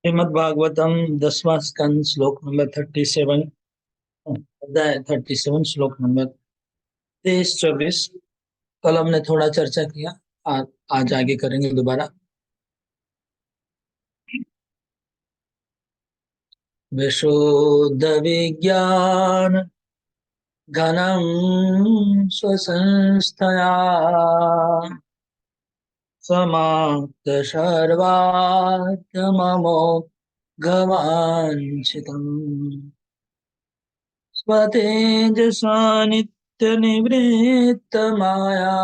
श्रीमद् भागवतम 10वां स्कंद श्लोक नंबर 37। अध्याय 37 श्लोक नंबर 23-24। कल हमने थोड़ा चर्चा किया। आज आगे करेंगे दोबारा। विशुद्ध विज्ञान घनम स्वसंस्थया समाप्त सर्वात्ममो घवांचितम् स्वतेजसा नित्य माया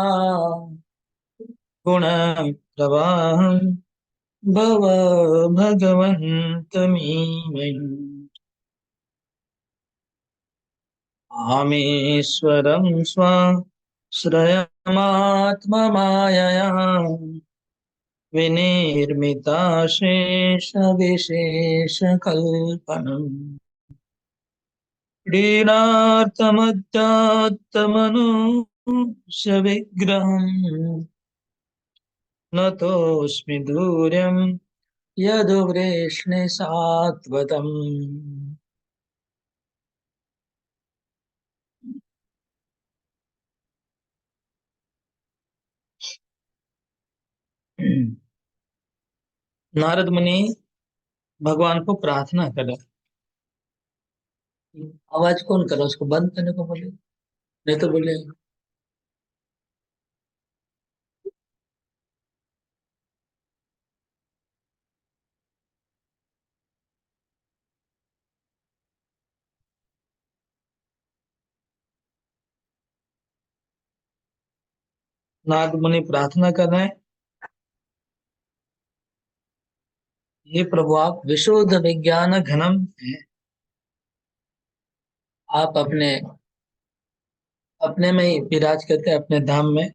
गुण प्रवाहं भव भगवन्तमीमहि। आमीश्वरं स्वाश्रयमात्ममायया विनिर्मिताशेषविशेषकल्पनम् क्रीडार्थमध्यात्मनुष्य विग्रहम् न तोऽस्मि दूर्यं यदुवृष्णि सात्वतम्। नारद मुनि भगवान को प्रार्थना करे। आवाज कौन करे? उसको बंद करने को बोले, नहीं तो बोले। नारद मुनि प्रार्थना कर रहे हैं, ये प्रभु आप विशुद्ध विज्ञान घनम है। आप अपने अपने में ही विराज करते हैं, अपने धाम में।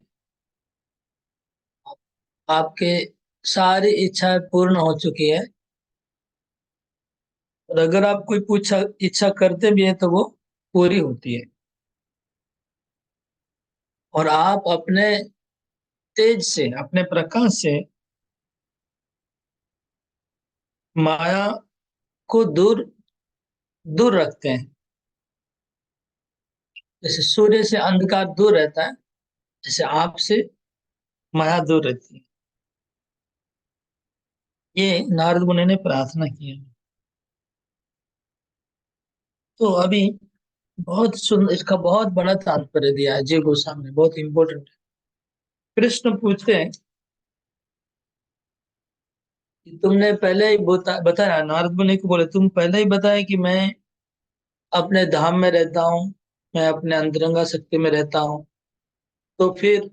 आपके सारी इच्छाएं पूर्ण हो चुकी है, और अगर आप कोई पूछा इच्छा करते भी है तो वो पूरी होती है। और आप अपने तेज से, अपने प्रकाश से माया को दूर दूर रखते हैं। जैसे सूर्य से अंधकार दूर रहता है, जैसे आपसे माया दूर रहती है। ये नारद मुनि ने प्रार्थना की है। तो अभी बहुत सुंदर, इसका बहुत बड़ा तात्पर्य दिया है जय गोस्वामी ने, बहुत इंपॉर्टेंट है। कृष्ण पूछते हैं कि तुमने पहले ही बताया, नारद मुनि को बोले तुम पहले ही बताए कि मैं अपने धाम में रहता हूँ, मैं अपने अंतरंगा शक्ति में रहता हूँ, तो फिर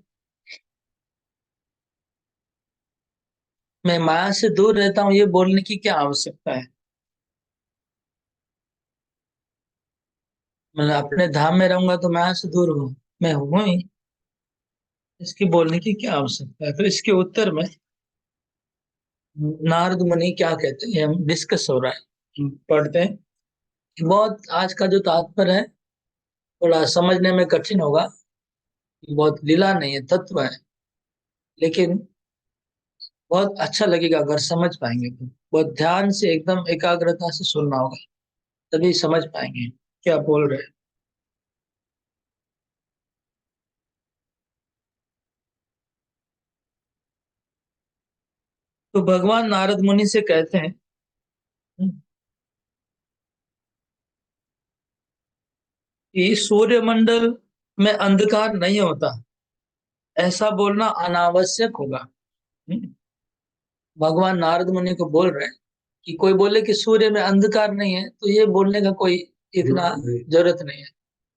मैं माया से दूर रहता हूँ, ये बोलने की क्या आवश्यकता है? मतलब अपने धाम में रहूंगा तो माया से दूर हूँ, मैं हूं ही। इसकी बोलने की क्या आवश्यकता है? तो इसके उत्तर में नारद मुनि क्या कहते हैं, ये हम डिस्कस हो रहा है, हम पढ़ते हैं। बहुत आज का जो तात्पर्य है थोड़ा समझने में कठिन होगा, बहुत लीला नहीं है, तत्व है। लेकिन बहुत अच्छा लगेगा अगर समझ पाएंगे तो। बहुत ध्यान से, एकदम एकाग्रता से सुनना होगा, तभी समझ पाएंगे क्या बोल रहे हैं। तो भगवान नारद मुनि से कहते हैं कि सूर्यमंडल में अंधकार नहीं होता, ऐसा बोलना अनावश्यक होगा। हम्म, भगवान नारद मुनि को बोल रहे हैं कि कोई बोले कि सूर्य में अंधकार नहीं है, तो ये बोलने का कोई इतना जरूरत नहीं है।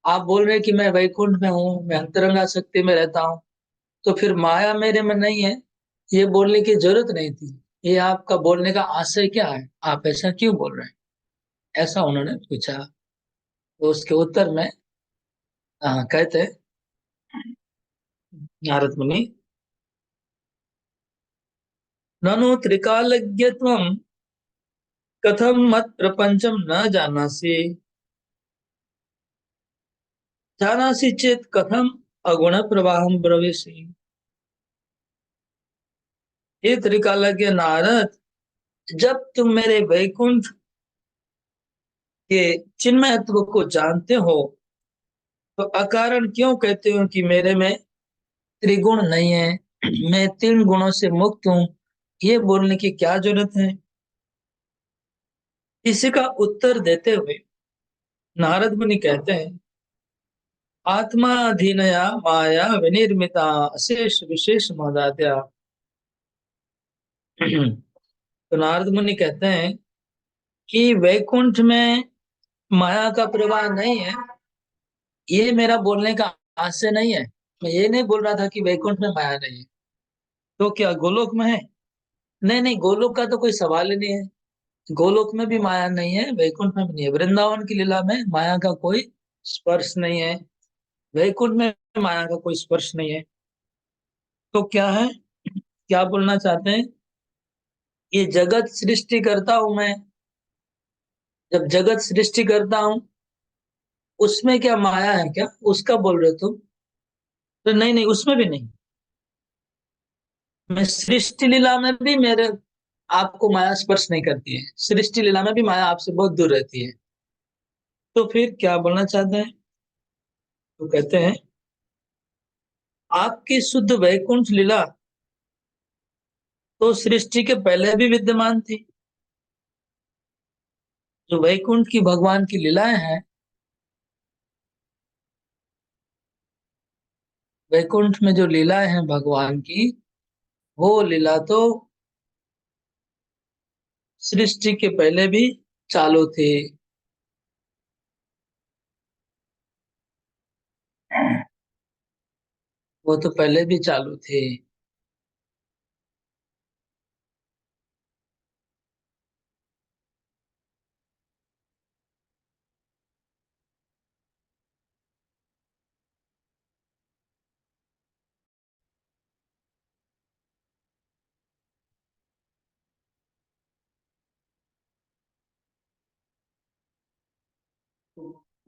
आप बोल रहे हैं कि मैं वैकुंठ में हूँ, मैं अंतरंगा शक्ति में रहता हूँ, तो फिर माया मेरे में नहीं है, ये बोलने की जरूरत नहीं थी। ये आपका बोलने का आशय क्या है? आप ऐसा क्यों बोल रहे हैं? ऐसा उन्होंने पूछा। तो उसके उत्तर में कहते हैं नारद मुनि, ननु त्रिकालज्ञत्वं कथम मत प्रपंचम न जानासि, जानासि चेत कथम अगुण प्रवाहम ब्रवीसि। ये त्रिकालज्ञ नारद, जब तुम मेरे वैकुंठ के चिन्मयत्व को जानते हो तो अकारण क्यों कहते हो कि मेरे में त्रिगुण नहीं है, मैं तीन गुणों से मुक्त हूँ? ये बोलने की क्या जरूरत है? इसी का उत्तर देते हुए नारद मुनि कहते हैं, आत्माधीनया माया विनिर्मिता अशेष विशेष मोदात्या। तो नारद मुनि कहते हैं कि वैकुंठ में माया का प्रवाह नहीं है। ये मेरा बोलने का आशय नहीं है। मैं ये नहीं बोल रहा था कि वैकुंठ में माया नहीं है। तो क्या गोलोक में है? नहीं नहीं, गोलोक का तो कोई सवाल ही नहीं है। गोलोक में भी माया नहीं है, वैकुंठ में भी नहीं है। वृंदावन की लीला में माया का कोई स्पर्श नहीं है, वैकुंठ में माया का कोई स्पर्श नहीं है। तो क्या है, क्या बोलना चाहते हैं? ये जगत सृष्टि करता हूं मैं। जब जगत सृष्टि करता हूं, उसमें क्या माया है क्या? उसका बोल रहे हो तुम? तो नहीं नहीं, उसमें भी नहीं। मैं सृष्टि लीला में भी मेरे आपको माया स्पर्श नहीं करती है। सृष्टि लीला में भी माया आपसे बहुत दूर रहती है। तो फिर क्या बोलना चाहते हैं? तो कहते हैं, आपकी शुद्ध वैकुंठ लीला तो सृष्टि के पहले भी विद्यमान थी। जो वैकुंठ की भगवान की लीलाएं हैं, वैकुंठ में जो लीलाएं हैं भगवान की, वो लीला तो सृष्टि के पहले भी चालू थी। वो तो पहले भी चालू थे।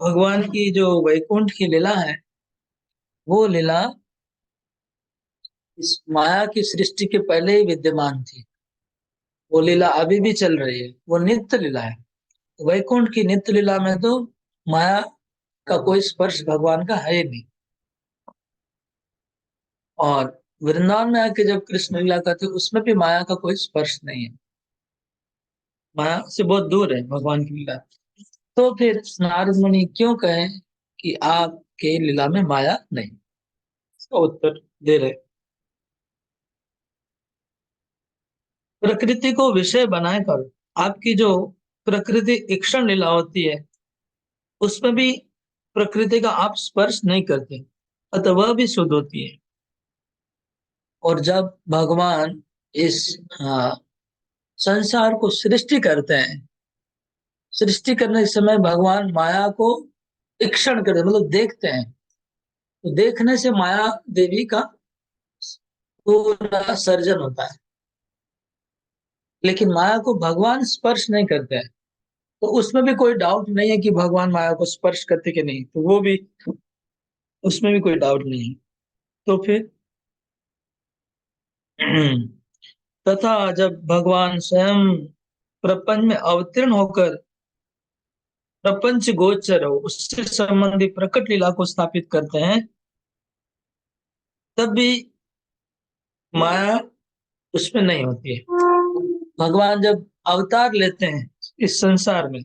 भगवान की जो वैकुंठ की लीला है, वो लीला इस माया की सृष्टि के पहले ही विद्यमान थी। वो लीला अभी भी चल रही है, वो नित्य लीला है। वैकुंठ की नित्य लीला में तो माया का कोई स्पर्श भगवान का है ही नहीं। और वृंदावन में आके जब कृष्ण लीला करते उसमें भी माया का कोई स्पर्श नहीं है। माया से बहुत दूर है भगवान की लीला। तो फिर नारद मुनि क्यों कहें कि आपके लीला में माया नहीं? इसका उत्तर दे रहे, प्रकृति को विषय बनाकर आपकी जो प्रकृति ईक्षण लीला होती है, उसमें भी प्रकृति का आप स्पर्श नहीं करते, अतः वह भी शुद्ध होती है। और जब भगवान इस संसार को सृष्टि करते हैं, सृष्टि करने के समय भगवान माया को ईक्षण करते, मतलब देखते हैं। तो देखने से माया देवी का पूरा सर्जन होता है। लेकिन माया को भगवान स्पर्श नहीं करते हैं। तो उसमें भी कोई डाउट नहीं है कि भगवान माया को स्पर्श करते कि नहीं, तो वो भी, उसमें भी कोई डाउट नहीं है। तो फिर तथा जब भगवान स्वयं प्रपंच में अवतीर्ण होकर प्रपंच गोचर हो उससे संबंधी प्रकट लीला को स्थापित करते हैं, तब भी माया उसमें नहीं होती है। भगवान जब अवतार लेते हैं इस संसार में,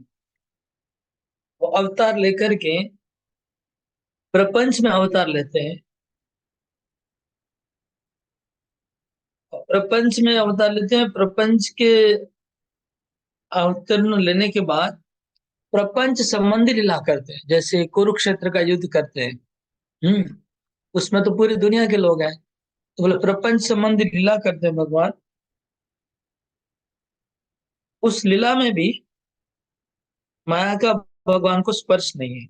वो अवतार लेकर के प्रपंच में अवतार लेते हैं। प्रपंच में अवतार लेते हैं, प्रपंच के अवतरण लेने के बाद प्रपंच संबंधी लीला करते हैं, जैसे कुरुक्षेत्र का युद्ध करते हैं। हम्म उसमें तो पूरी दुनिया के लोग हैं, तो बोले प्रपंच संबंधी लीला करते हैं भगवान। उस लीला में भी माया का भगवान को स्पर्श नहीं है।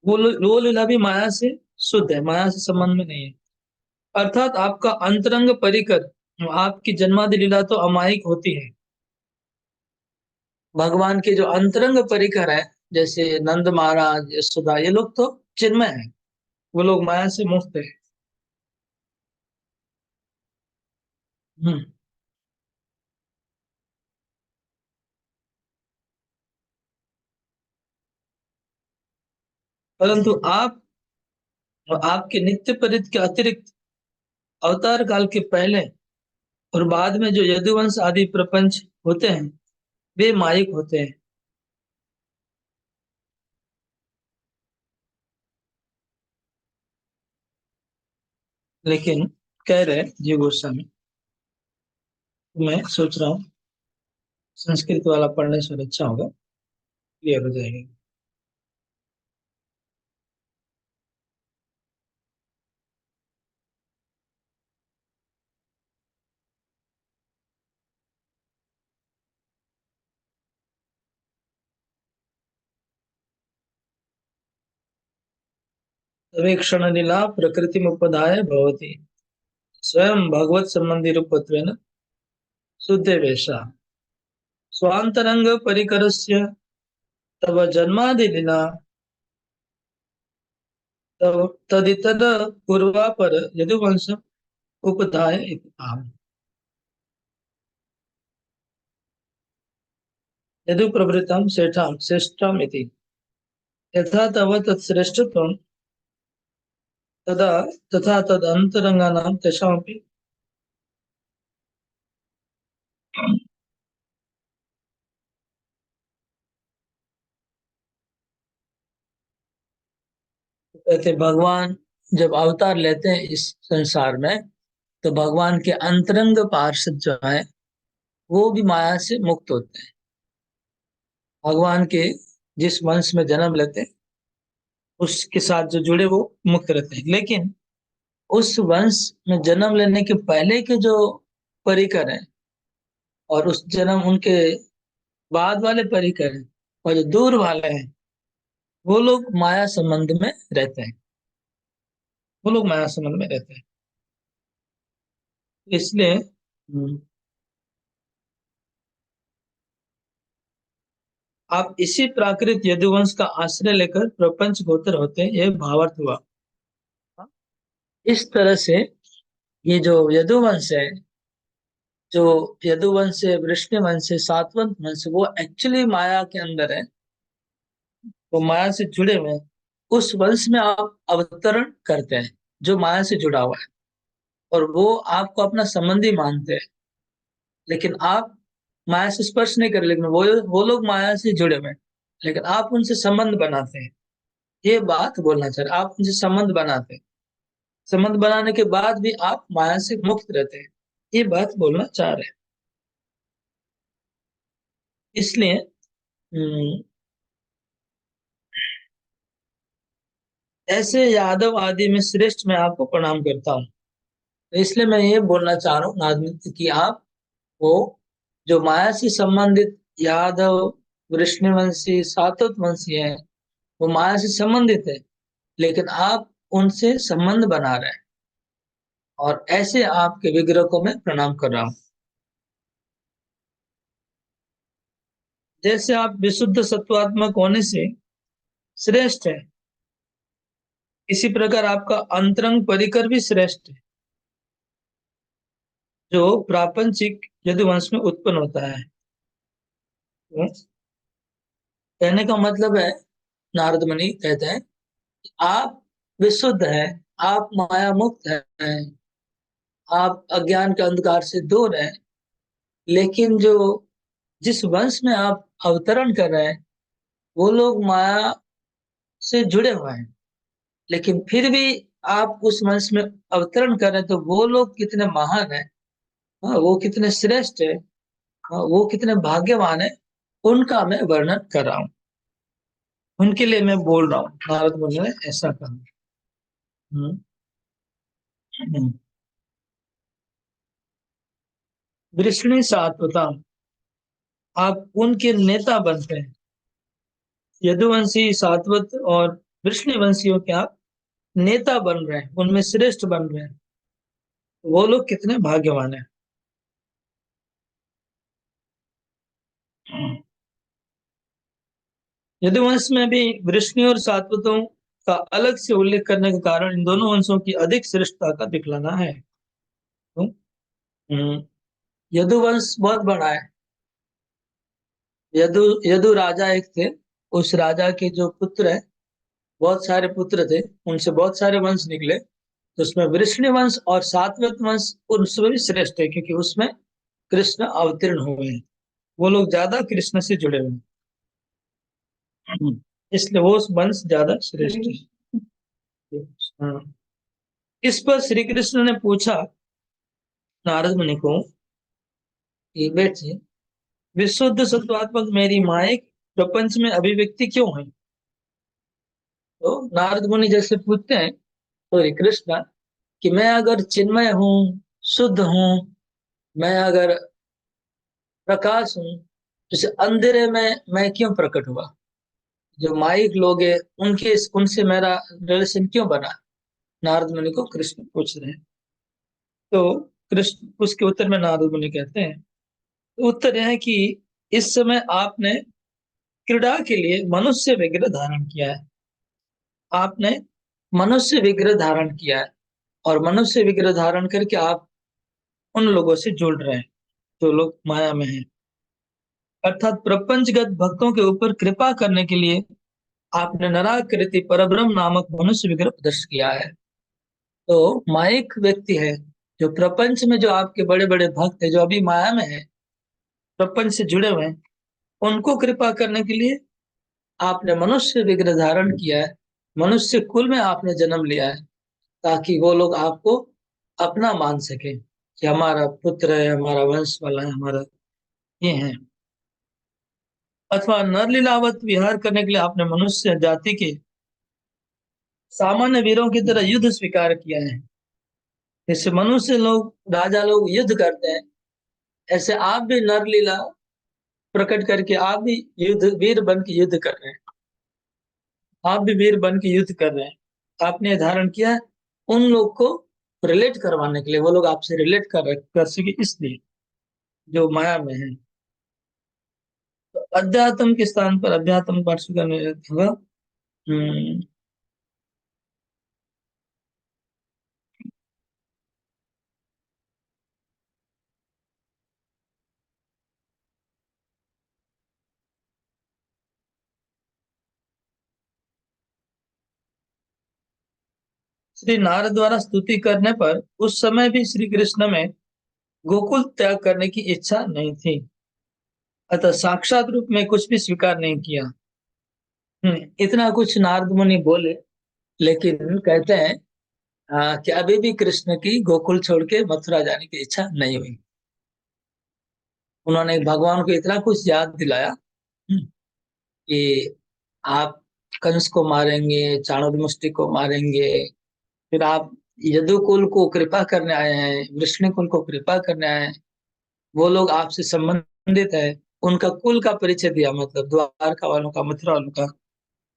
वो लीला भी माया से शुद्ध है, माया से संबंध में नहीं है। अर्थात आपका अंतरंग परिकर, आपकी जन्मादि लीला तो अमायिक होती है। भगवान के जो अंतरंग परिकर है, जैसे नंद महाराज, यशोदा, ये लोग तो चिन्मय है, वो लोग माया से मुक्त है। हम्म। परंतु आप, आपके नित्य परित के अतिरिक्त अवतार काल के पहले और बाद में जो यदुवंश आदि प्रपंच होते हैं, वे माइक होते हैं। लेकिन कह रहे जीव गोस्वामी, मैं सोच रहा हूँ संस्कृत वाला पढ़ने से अच्छा होगा, क्लियर हो जाएगा। तवेक्षण लीला प्रकृति उपदाय भवती, स्वयं भगवत संबंधी रूपत्वेन शुद्ध वेशा, स्वांतरंग परिकरस्य तव जन्मादि लीला, तव तदितद पूर्वापर यदुवंश उपदाय इति आह। यदु प्रवृत्तम श्रेष्ठम श्रेष्ठम इति, यथा तव तत्श्रेष्ठत्वं तदा तथा तद अंतरंगानां तेषामपि। कहते भगवान जब अवतार लेते हैं इस संसार में, तो भगवान के अंतरंग पार्षद जो है वो भी माया से मुक्त होते हैं। भगवान के जिस वंश में जन्म लेते हैं उसके साथ जो जुड़े वो मुक्त रहते हैं। लेकिन उस वंश में जन्म लेने के पहले के जो परिकर हैं और उस जन्म उनके बाद वाले परिकर हैं और जो दूर वाले हैं, वो लोग माया संबंध में रहते हैं। वो लोग माया संबंध में रहते हैं। इसलिए आप इसी प्राकृत यदुवंश का आश्रय लेकर प्रपंच गोचर होते हैं, यह भावार्थ हुआ। इस तरह से ये जो यदुवंश है, जो यदुवंश है, वृष्णिवंश है, सातवंत वंश, वो एक्चुअली माया के अंदर है, वो माया से जुड़े हुए हैं। उस वंश में आप अवतरण करते हैं जो माया से जुड़ा हुआ है, और वो आपको अपना संबंधी मानते हैं। लेकिन आप माया से स्पर्श नहीं कर, लेकिन वो लोग माया से जुड़े हुए हैं, लेकिन आप उनसे संबंध बनाते हैं। ये बात बोलना चाह रहे, आप उनसे संबंध बनाते हैं। संबंध बनाने के बाद भी आप माया से मुक्त रहते हैं, ये बात बोलना चाह रहे हैं। इसलिए ऐसे यादव आदि में श्रेष्ठ मैं आपको प्रणाम करता हूँ। तो इसलिए मैं ये बोलना चाह रहा हूँ नागमित्र कि आप वो जो माया से संबंधित यादव, वृष्णिवंशी, सातवत वंशी है, वो माया से संबंधित है, लेकिन आप उनसे संबंध बना रहे हैं, और ऐसे आपके विग्रह को मैं प्रणाम कर रहा हूँ। जैसे आप विशुद्ध सत्वात्मक होने से श्रेष्ठ है, इसी प्रकार आपका अंतरंग परिकर भी श्रेष्ठ है, जो प्रापंचिक यदुवंश में उत्पन्न होता है। तो कहने का मतलब है, नारद मुनि कहते हैं, आप विशुद्ध हैं, आप माया मुक्त हैं, आप अज्ञान के अंधकार से दूर हैं, लेकिन जो जिस वंश में आप अवतरण कर रहे हैं, वो लोग माया से जुड़े हुए हैं। लेकिन फिर भी आप उस वंश में अवतरण कर रहे हैं, तो वो लोग कितने महान हैं, हाँ, वो कितने श्रेष्ठ है, हाँ, वो कितने भाग्यवान है, उनका मैं वर्णन कर रहा हूँ। उनके लिए मैं बोल रहा हूँ, नारद मुनि ने ऐसा कहा। हम्म। हम्म। वृष्णि सात्वता, आप उनके नेता बनते हैं। यदुवंशी, सात्वत और वृष्णि वंशियों के आप नेता बन रहे हैं, उनमें श्रेष्ठ बन रहे हैं। वो लोग कितने भाग्यवान हैं। यदुवंश में भी वृष्णि और सातवतों का अलग से उल्लेख करने के कारण इन दोनों वंशों की अधिक श्रेष्ठता का दिखलाना है। तो, यदुवंश बहुत बड़ा है। यदु यदु राजा एक थे। उस राजा के जो पुत्र है, बहुत सारे पुत्र थे, उनसे बहुत सारे वंश निकले। तो उसमें वृष्णि वंश और सातवत वंश उनसे भी श्रेष्ठ है, क्योंकि उसमें कृष्ण अवतीर्ण हुए हैं। वो लोग ज्यादा कृष्ण से जुड़े हुए हैं, इसलिए वो वंश ज्यादा श्रेष्ठ है। हाँ। इस पर श्री कृष्ण ने पूछा नारद मुनि को कि बेटे, विशुद्ध सत्वात्मक मेरी माइक प्रपंच में अभिव्यक्ति क्यों है? तो नारद मुनि जैसे पूछते हैं तो श्री कृष्ण कि मैं अगर चिन्मय हूँ, शुद्ध हूँ, मैं अगर प्रकाश हूँ, जैसे अंधेरे में मैं क्यों प्रकट हुआ? जो माइक लोग हैं उनके उनसे मेरा रिलेशन क्यों बना? नारद मुनि को कृष्ण पूछ रहे हैं। तो कृष्ण उसके उत्तर में नारद मुनि कहते हैं, तो उत्तर यह है कि इस समय आपने क्रीड़ा के लिए मनुष्य विग्रह धारण किया है। आपने मनुष्य विग्रह धारण किया है, और मनुष्य विग्रह धारण करके आप उन लोगों से जुड़ रहे हैं जो लोग माया में हैं। अर्थात प्रपंचगत भक्तों के ऊपर कृपा करने के लिए आपने नराकृति परब्रह्म नामक मनुष्य विग्रह प्रदर्शित किया है। तो माइक व्यक्ति है जो प्रपंच में, जो आपके बड़े बड़े भक्त है जो अभी माया में है, प्रपंच से जुड़े हुए हैं, उनको कृपा करने के लिए आपने मनुष्य विग्रह धारण किया है। मनुष्य कुल में आपने जन्म लिया है, ताकि वो लोग आपको अपना मान सके कि हमारा पुत्र है, हमारा वंश वाला है, हमारा ये है। अथवा नर लीलावत विहार करने के लिए आपने मनुष्य जाति के सामान्य वीरों की तरह युद्ध स्वीकार किया है। जैसे मनुष्य लोग, राजा लोग युद्ध करते हैं, ऐसे आप भी नर लीला प्रकट करके आप भी युद्ध वीर बन के युद्ध कर रहे हैं। आप भी वीर बन के युद्ध कर रहे हैं। आपने धारण किया है उन लोग को रिलेट करवाने के लिए, वो लोग आपसे रिलेट कर सके, इसलिए जो माया में है। तो अध्यात्म के स्थान पर अध्यात्म पाठ करने होगा। हम्म, श्री नारद द्वारा स्तुति करने पर उस समय भी श्री कृष्ण में गोकुल त्याग करने की इच्छा नहीं थी, अतः साक्षात रूप में कुछ भी स्वीकार नहीं किया। इतना कुछ नारद मुनि बोले, लेकिन कहते हैं कि अभी भी कृष्ण की गोकुल छोड़ के मथुरा जाने की इच्छा नहीं हुई। उन्होंने भगवान को इतना कुछ याद दिलाया कि आप कंस को मारेंगे, चाणूर को मारेंगे, फिर आप यदुकुल को कृपा करने आए हैं, वृष्णि कुल को कृपा करने आए हैं, वो लोग आपसे संबंधित है। उनका कुल का परिचय दिया, मतलब द्वारका वालों का, मथुरा वालों का,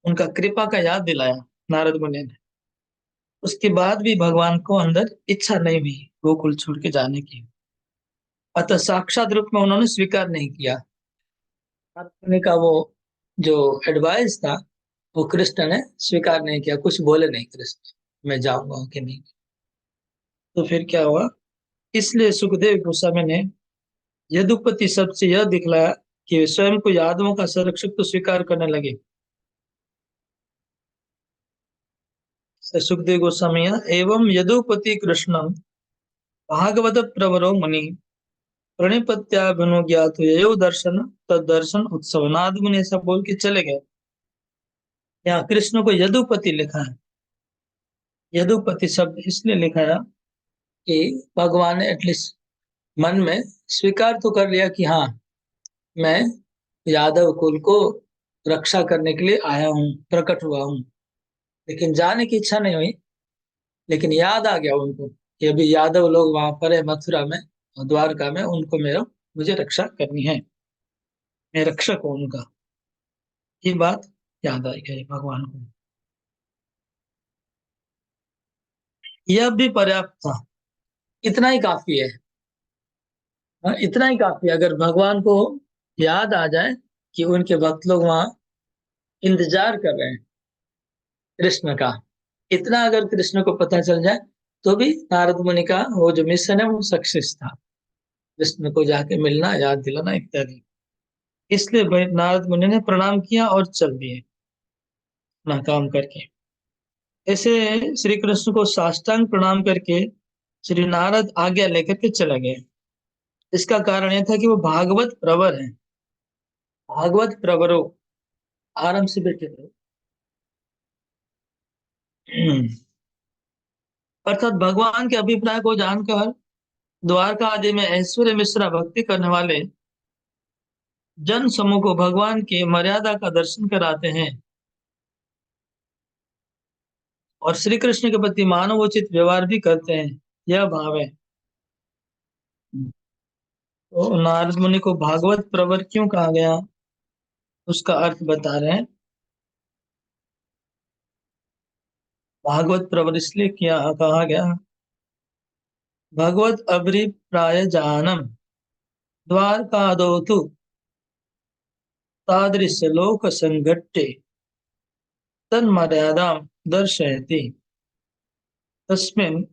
उनका कृपा का याद दिलाया नारद मुनि ने। उसके बाद भी भगवान को अंदर इच्छा नहीं हुई गोकुल छोड़ के जाने की, अतः साक्षात रूप में उन्होंने स्वीकार नहीं किया। नारद का वो जो एडवाइस था, वो कृष्ण ने स्वीकार नहीं किया, कुछ बोले नहीं कृष्ण मैं जाऊंगा कि नहीं। तो फिर क्या हुआ? इसलिए सुखदेव गोस्वामी ने यदुपति शब्द से यह दिखलाया कि वे स्वयं को यादवों का संरक्षक तो स्वीकार करने लगे। सुखदेव गोस्वामी, एवं यदुपति कृष्णम भागवत प्रवरो मुनि प्रणिपत्याभिनुज्ञात ययो दर्शन तद दर्शन उत्सव। नाद मुनि ऐसा बोल के चले गए। यहाँ कृष्ण को यदुपति लिखा है। यदुपति शब्द इसलिए लिखा है कि भगवान ने एटलीस्ट मन में स्वीकार तो कर लिया कि हाँ, मैं यादव कुल को रक्षा करने के लिए आया हूँ, प्रकट हुआ हूँ। लेकिन जाने की इच्छा नहीं हुई, लेकिन याद आ गया उनको कि अभी यादव लोग वहां पर है मथुरा में और द्वारका में, उनको मेरा मुझे रक्षा करनी है, मैं रक्षक हूँ उनका। ये बात याद आई गई भगवान को। यह भी पर्याप्त था, इतना ही काफी है। हाँ, इतना ही काफी है। अगर भगवान को याद आ जाए कि उनके भक्त लोग वहां इंतजार कर रहे हैं कृष्ण का। इतना अगर कृष्ण को पता चल जाए तो भी नारद मुनि का वो जो मिशन है वो सक्सेस था, कृष्ण को जाके मिलना, याद दिलाना इत्यादि। इसलिए नारद मुनि ने प्रणाम किया और चल दिए अपना काम करके। ऐसे श्री कृष्ण को साष्टांग प्रणाम करके श्री नारद आज्ञा लेकर के चले गए। इसका कारण यह था कि वो भागवत प्रवर है। भागवत प्रवरो, आराम से बैठे रहो। अर्थात भगवान के अभिप्राय को जानकर द्वारका आदि में ऐश्वर्य मिश्रा भक्ति करने वाले जन समूह को भगवान के मर्यादा का दर्शन कराते हैं और श्री कृष्ण के प्रति मानवोचित व्यवहार भी करते हैं, यह भाव है। तो नारद मुनि को भागवत प्रवर क्यों कहा गया, उसका अर्थ बता रहे हैं। भागवत प्रवर इसलिए किया कहा गया, भगवत अभिप्राय जानम द्वारकादौ तु तादृश लोक संघट्टे तन्मर्यादां दर्शयति तस्मिन्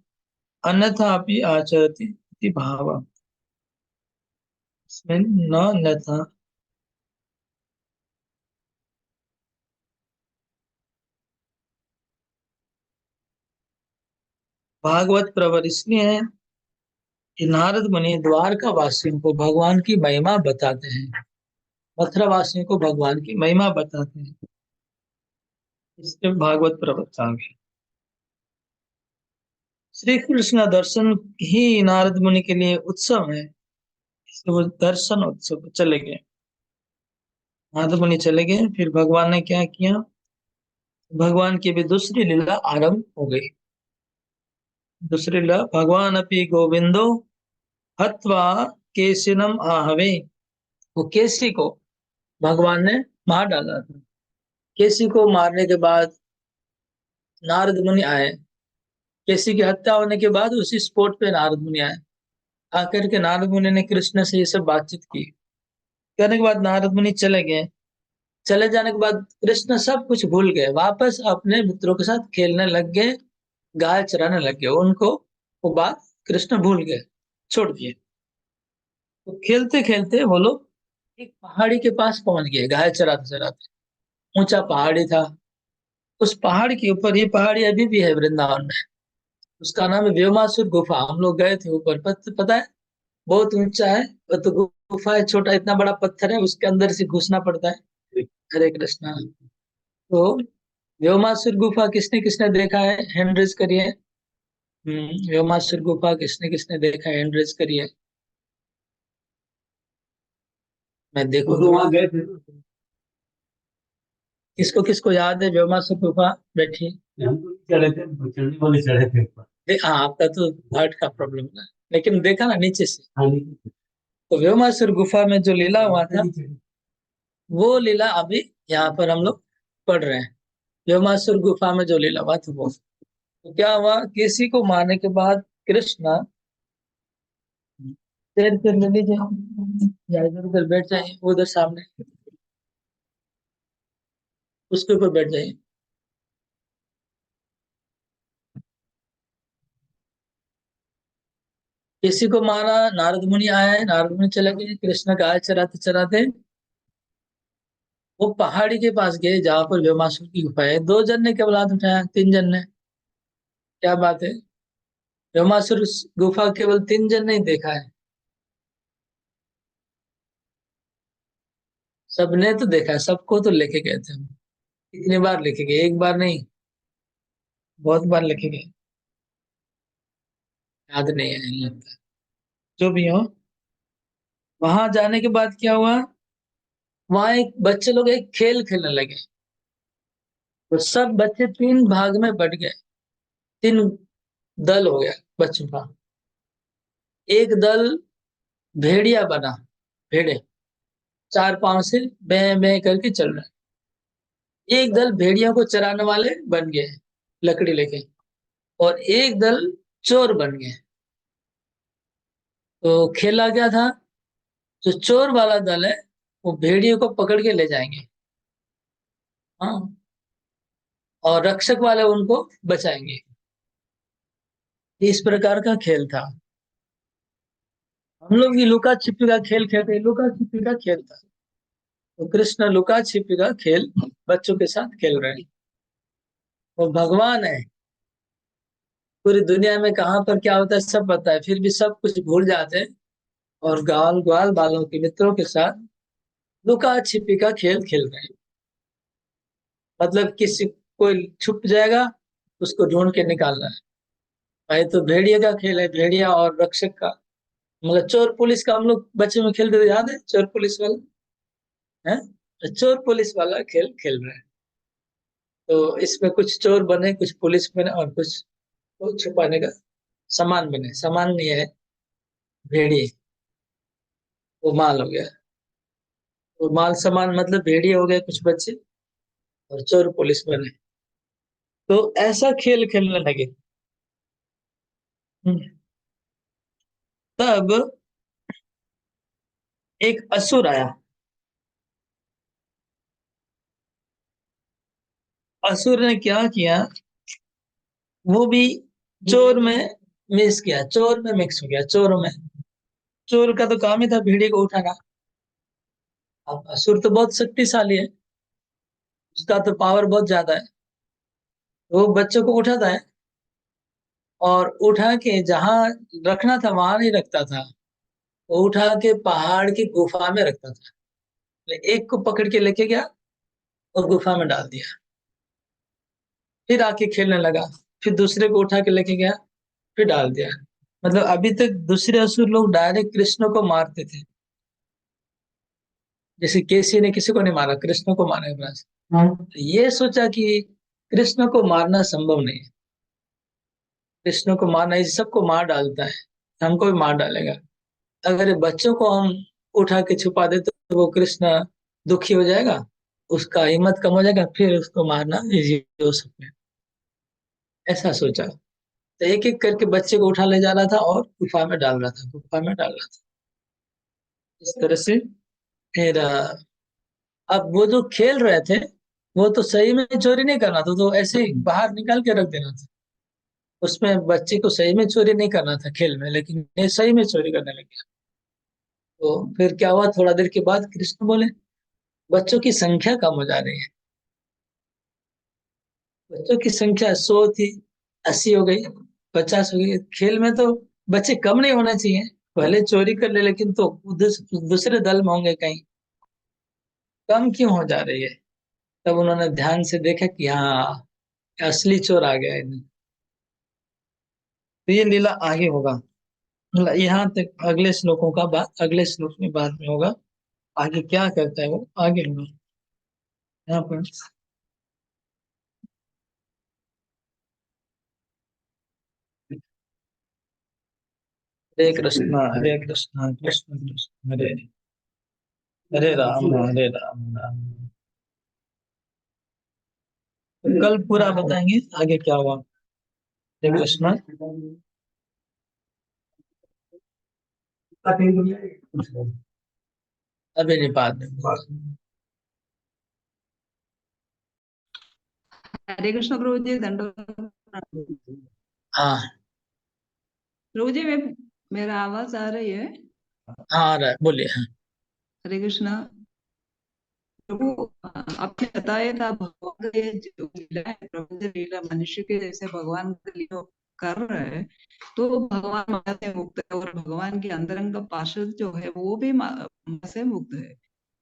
अन्यथापि आचरति इति भावः। तस्मिन् न अन्यथा। भागवत प्रवर इसलिए है कि नारद मुनि द्वारका वासियों को भगवान की महिमा बताते हैं, मथुरा वासियों को भगवान की महिमा बताते हैं, इसलिए भागवत प्रवर कहा गया। श्री कृष्ण दर्शन ही नारद मुनि के लिए उत्सव है, इसलिए वो दर्शन उत्सव चले गए। नारद मुनि चले गए, फिर भगवान ने क्या किया, भगवान की भी दूसरी लीला आरंभ हो गई। दूसरी लीला, भगवान अपि गोविंदो हत्वा केशिनम आहवे। वो केसी को भगवान ने मार डाला था। केसी को मारने के बाद नारद मुनि आए। केसी की हत्या होने के बाद उसी स्पॉट पे नारद मुनि आए। आकर के नारद मुनि ने कृष्ण से ये सब बातचीत की। करने के बाद नारद मुनि चले गए। चले जाने के बाद कृष्ण सब कुछ भूल गए, वापस अपने मित्रों के साथ खेलने लग गए, गाय चराने लग गए। उनको वो बात कृष्ण भूल गए, छोड़ दिए। तो खेलते खेलते वो लोग एक पहाड़ी के पास पहुंच गए, गाय चराते चराते। ऊंचा पहाड़ी था। उस पहाड़ के ऊपर, ये पहाड़ी अभी भी है वृंदावन में, उसका नाम है व्योमासुर गुफा। हम लोग गए थे ऊपर, पता है, बहुत ऊंचा है। वो तो गुफा है, छोटा इतना बड़ा पत्थर है, उसके अंदर से घुसना पड़ता है। हरे कृष्णा। तो व्योमासुर गुफा किसने किसने देखा है, हैंड रेज करिए। व्योमासुर गुफा किसने किसने देखा है, हैंड रेज करिए। मैं देखो तो वहां गए थे। किसको किसको याद है व्योमासुर गुफा, बैठिए। हम तो चढ़े थे, चढ़ने वाले चढ़े थे ऊपर। हाँ, आपका तो हार्ट का प्रॉब्लम है, लेकिन देखा ना नीचे से। हाँ, तो व्योमासुर गुफा में जो लीला हुआ था, वो लीला अभी यहाँ पर हम लोग पढ़ रहे हैं। व्योमासुर गुफा में जो लीला हुआ था वो, तो क्या हुआ, किसी को मारने के बाद कृष्ण, चेयर पे ले लीजिए या इधर उधर बैठ जाइए, उधर सामने उसके ऊपर बैठ जाइए। किसी को मारा, नारद मुनि आए, नारद मुनि चले गए, कृष्ण गाय चराते चराते वो पहाड़ी के पास गए जहां पर व्योमासुर की गुफा है। दो जन ने केवल हाथ उठाया, तीन जन ने, क्या बात है, व्योमासुर गुफा केवल तीन जन ने ही देखा है। सबने तो देखा है, सबको तो लेके गए थे हम। कितनी बार लेके गए, एक बार नहीं, बहुत बार लेके गए। याद नहीं है, नहीं लगता। जो भी हो, वहां जाने के बाद क्या हुआ, वहां एक बच्चे लोग एक खेल खेलने लगे। तो सब बच्चे तीन भाग में बट गए, तीन दल हो गया बच्चों का। एक दल भेड़िया बना, भेड़े चार पांव से बे बे करके चल रहे हैं। एक दल भेड़िया को चराने वाले बन गए लकड़ी लेके, और एक दल चोर बन गए। तो खेला क्या था, जो चोर वाला दल है वो भेड़ियों को पकड़ के ले जाएंगे। हाँ, और रक्षक वाले उनको बचाएंगे। इस प्रकार का खेल था। हम लोग भी लुका छिपी का खेल खेलते, लुका छिपी का खेल था। तो कृष्ण लुका छिपी का खेल बच्चों के साथ खेल रहे हैं। वो भगवान है, पूरी दुनिया में कहाँ पर क्या होता है सब पता है, फिर भी सब कुछ भूल जाते हैं और ग्वाल ग्वाल बालों के मित्रों के साथ लुका छिपी का खेल खेल रहे हैं। मतलब किसी कोई छुप जाएगा, उसको ढूंढ के निकालना है। भाई तो भेड़िया का खेल है, भेड़िया और रक्षक का। मतलब चोर पुलिस का हम लोग बच्चे में खेलते थे, याद है चोर पुलिस वाला है। तो चोर पुलिस वाला खेल खेल रहे हैं। तो इसमें कुछ चोर बने, कुछ पुलिस बने, और कुछ को छुपाने का सामान बने। सामान नहीं है, भेड़िए, वो माल हो गया। वो माल सामान मतलब भेड़िए हो गए कुछ बच्चे, और चोर पुलिस बने। तो ऐसा खेल खेलने लगे। हम्म। तब एक असुर आया। असुर ने क्या किया, वो भी चोर में मिक्स किया, चोर में मिक्स हो गया, चोरों में। चोर का तो काम ही था भेड़िए को उठाना। अब असुर तो बहुत शक्तिशाली है, उसका तो पावर बहुत ज्यादा है। वो बच्चों को उठाता है, और उठा के जहां रखना था वहां नहीं रखता था। वो उठा के पहाड़ की गुफा में रखता था। एक को पकड़ के लेके गया और गुफा में डाल दिया। फिर आके खेलने लगा। फिर दूसरे को उठा के लेके गया, फिर डाल दिया। मतलब अभी तक दूसरे असुर लोग डायरेक्ट कृष्ण को मारते थे। जैसे केसी ने किसी को नहीं मारा, कृष्ण को मारा बस। तो ये सोचा कि कृष्ण को मारना संभव नहीं है। कृष्ण को मारना, इस सबको मार डालता है, हमको भी मार डालेगा। अगर ये बच्चों को हम उठा के छुपा दे तो वो कृष्ण दुखी हो जाएगा, उसका हिम्मत कम हो जाएगा, फिर उसको मारना इजी हो सकता है। ऐसा सोचा। तो एक एक करके बच्चे को उठा ले जा रहा था और गुफा में डाल रहा था, गुफा में डाल रहा था। इस तरह से फिर अब वो जो खेल रहे थे, वो तो सही में चोरी नहीं करना था, तो ऐसे ही बाहर निकाल के रख देना था। उसमें बच्चे को सही में चोरी नहीं करना था खेल में, लेकिन ये सही में चोरी करने लग गया। तो फिर क्या हुआ, थोड़ा देर के बाद कृष्ण बोले बच्चों की संख्या कम हो जा रही है। बच्चों की संख्या 100 थी, 80 हो गई, 50 हो गई। खेल में तो बच्चे कम नहीं होने चाहिए, पहले चोरी कर ले, लेकिन तो दूसरे दल में होंगे कहीं, कम क्यों हो जा रही है। तब उन्होंने ध्यान से देखा कि हाँ, असली चोर आ गया है। तो ये लीला आगे होगा। मतलब यहाँ तक अगले श्लोकों का बात अगले श्लोक में बाद में होगा। आगे क्या करता है वो आगे होगा। यहाँ पर हरे कृष्णा कृष्ण कृष्ण हरे हरे, हरे राम हरे राम राम। तो कल पूरा बताएंगे आगे क्या हुआ। हरे कृष्णा। अभी नहीं, बाद में। हरे कृष्ण प्रभु जी, दंडवत प्रणाम। हाँ प्रभु जी, मैं मेरा आवाज आ रही है? हाँ, आ रहा है, बोलिए हाँ। हरे कृष्णा प्रभु। आपने बताया था भगवान का ये जो लीला है, प्रभु जी लीला मनुष्य के जैसे भगवान का लीला कर रहे हैं, तो भगवान माया से मुक्त है, और भगवान की अंतरंग पार्षद जो है वो भी माया से मुक्त है।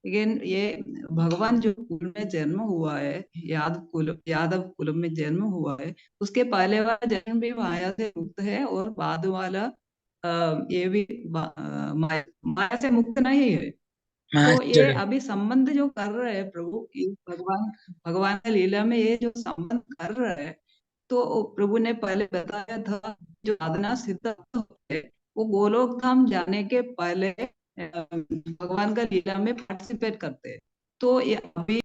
लेकिन ये भगवान जो कुल में जन्म हुआ है, यादव कुल में जन्म हुआ है, उसके पहले वाला जन्म भी माया से मुक्त है, और बाद वाला ये भी माया से मुक्त नहीं है। मैं तो ये चलो। अभी संबंध जो कर रहे हैं प्रभु, ये भगवान भगवान की लीला में ये जो संबंध कर रहे हैं, तो प्रभु ने पहले बताया था जो साधना सिद्ध है, वो गोलोक धाम जाने के पहले भगवान का लीला में पार्टिसिपेट करते हैं। तो ये अभी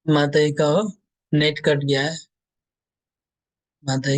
माता जी का नेट कट गया है। माता जी